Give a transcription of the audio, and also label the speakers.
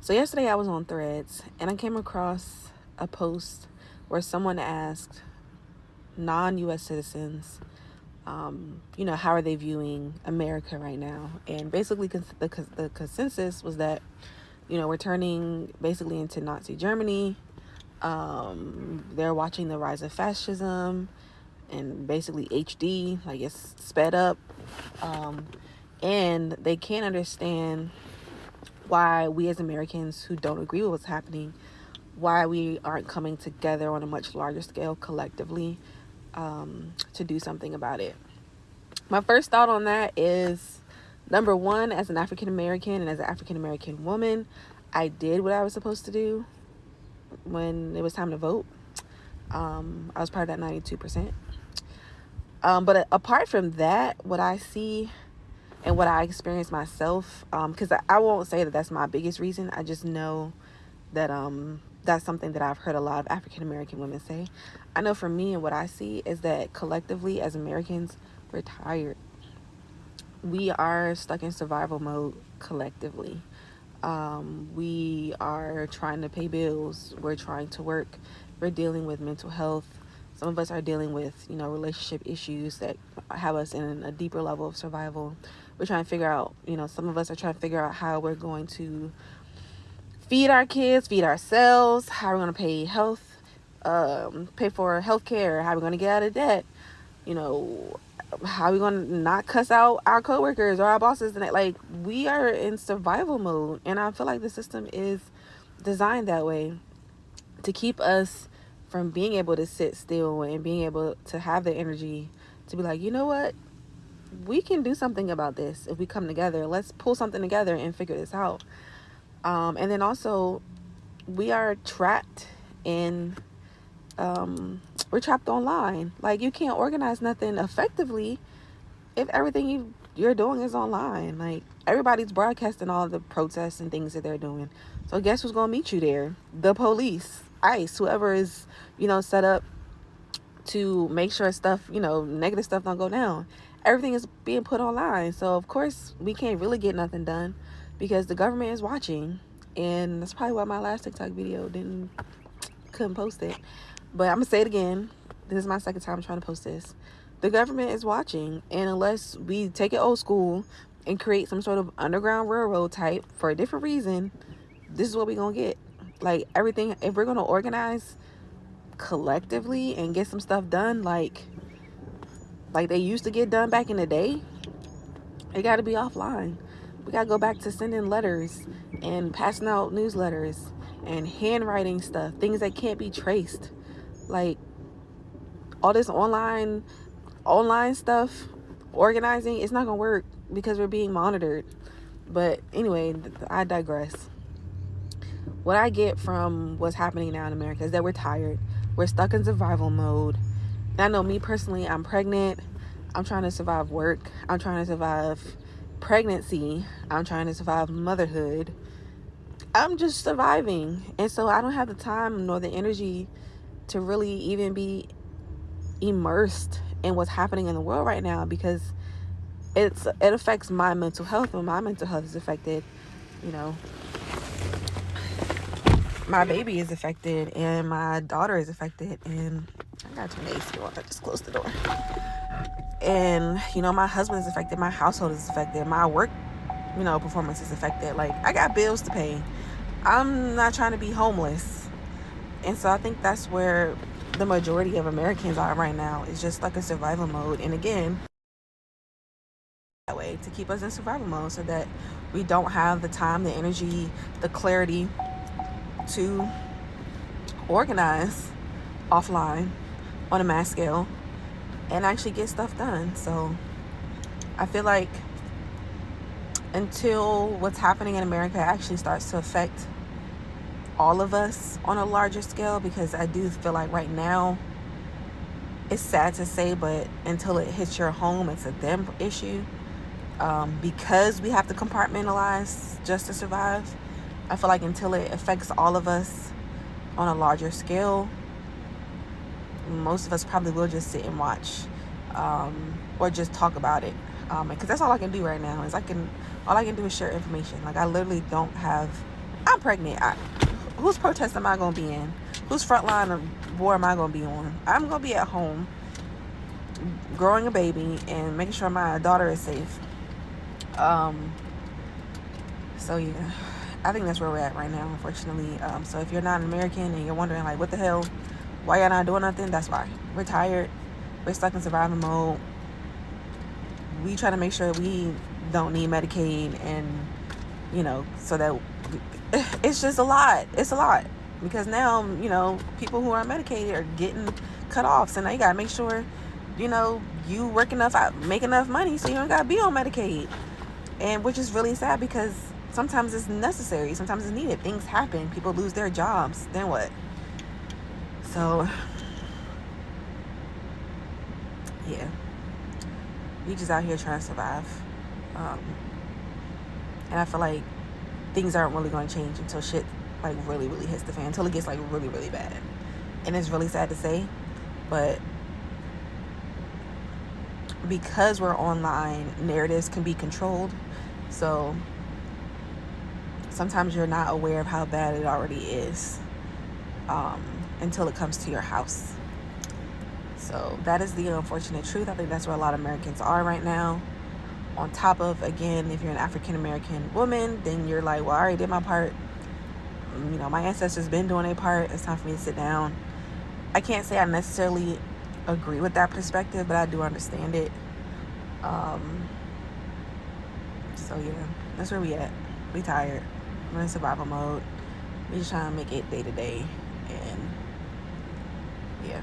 Speaker 1: So yesterday I was on Threads and I came across a post where someone asked non-U.S. citizens, how are they viewing America right now? And basically the consensus was that, we're turning basically into Nazi Germany. They're watching the rise of fascism and basically HD, like it's sped up. And they can't understand why we as Americans who don't agree with what's happening, why we aren't coming together on a much larger scale collectively to do something about it. My first thought on that is, number one, as an African American and as an African American woman, I did what I was supposed to do when it was time to vote. I was part of that 92%. But apart from that, what I see and what I experience myself, because I won't say that that's my biggest reason. I just know that that's something that I've heard a lot of African American women say. I know for me and what I see is that collectively as Americans, we're tired. We are stuck in survival mode collectively. We are trying to pay bills. We're trying to work. We're dealing with mental health. Some of us are dealing with, relationship issues that have us in a deeper level of survival. We're trying to figure out, some of us are trying to figure out how we're going to feed our kids, feed ourselves, how we're going to pay for health care, how we're going to get out of debt, how we're going to not cuss out our coworkers or our bosses. And like, we are in survival mode. And I feel like the system is designed that way to keep us from being able to sit still and being able to have the energy to be like, you know what? We can do something about this if we come together. Let's pull something together and figure this out. And then also, we are trapped in, we're trapped online. Like, you can't organize nothing effectively if everything you're doing is online. Like, everybody's broadcasting all the protests and things that they're doing. So guess who's going to meet you there? The police, ICE, whoever is, set up to make sure stuff, negative stuff don't go down. Everything is being put online. So of course we can't really get nothing done because the government is watching. And that's probably why my last TikTok video couldn't post it. But I'm gonna say it again. This is my second time trying to post this. The government is watching, and unless we take it old school and create some sort of underground railroad type for a different reason, this is what we're gonna get. Like, everything, if we're gonna organize collectively and get some stuff done like they used to get done back in the day, it got to be offline. We got to go back to sending letters and passing out newsletters and handwriting stuff, things that can't be traced. Like, all this online stuff, organizing, it's not gonna work because we're being monitored. But anyway, I digress. What I get from what's happening now in America is that we're tired. We're stuck in survival mode. And I know me personally, I'm pregnant. I'm trying to survive work. I'm trying to survive pregnancy. I'm trying to survive motherhood. I'm just surviving. And so I don't have the time nor the energy to really even be immersed in what's happening in the world right now, because it affects my mental health. When my mental health is affected, my baby is affected and my daughter is affected, and I gotta turn the AC on. I just closed the door. And my husband is affected, my household is affected, my work performance is affected. Like, I got bills to pay. I'm not trying to be homeless. And so I think that's where the majority of Americans are right now. It's just like a survival mode. And again, that way to keep us in survival mode so that we don't have the time, the energy, the clarity to organize offline on a mass scale and actually get stuff done. So I feel like until what's happening in America actually starts to affect all of us on a larger scale, because I do feel like right now, it's sad to say, but until it hits your home, it's a them issue. Because we have to compartmentalize just to survive, I feel like until it affects all of us on a larger scale, most of us probably will just sit and watch, or just talk about it, because that's all I can do right now. All I can do is share information. Like, I literally don't have I'm pregnant. Whose protest am I going to be in? Whose front line of war am I going to be on? I'm going to be at home growing a baby and making sure my daughter is safe. So yeah, I think that's where we're at right now, unfortunately. So if you're not an American and you're wondering like, what the hell, why y'all not doing nothing? That's why. We're tired. We're stuck in survival mode. We try to make sure we don't need Medicaid, and so that it's just a lot. It's a lot because now people who are medicated are getting cut off. So now you gotta make sure you work enough, make enough money so you don't gotta be on Medicaid. And which is really sad because sometimes it's necessary, sometimes it's needed. Things happen, people lose their jobs, then what? So yeah, we just out here trying to survive. And I feel like things aren't really going to change until shit like really, really hits the fan, until it gets like really, really bad. And it's really sad to say, but because we're online, narratives can be controlled. So sometimes you're not aware of how bad it already is until it comes to your house. So that is the unfortunate truth. I think that's where a lot of Americans are right now. On top of, again, if you're an African American woman, then you're like, well, I already did my part. My ancestors been doing their part. It's time for me to sit down. I can't say I necessarily agree with that perspective, but I do understand it. So yeah, that's where we at. We tired. We're in survival mode. We just trying to make it day to day, and yeah.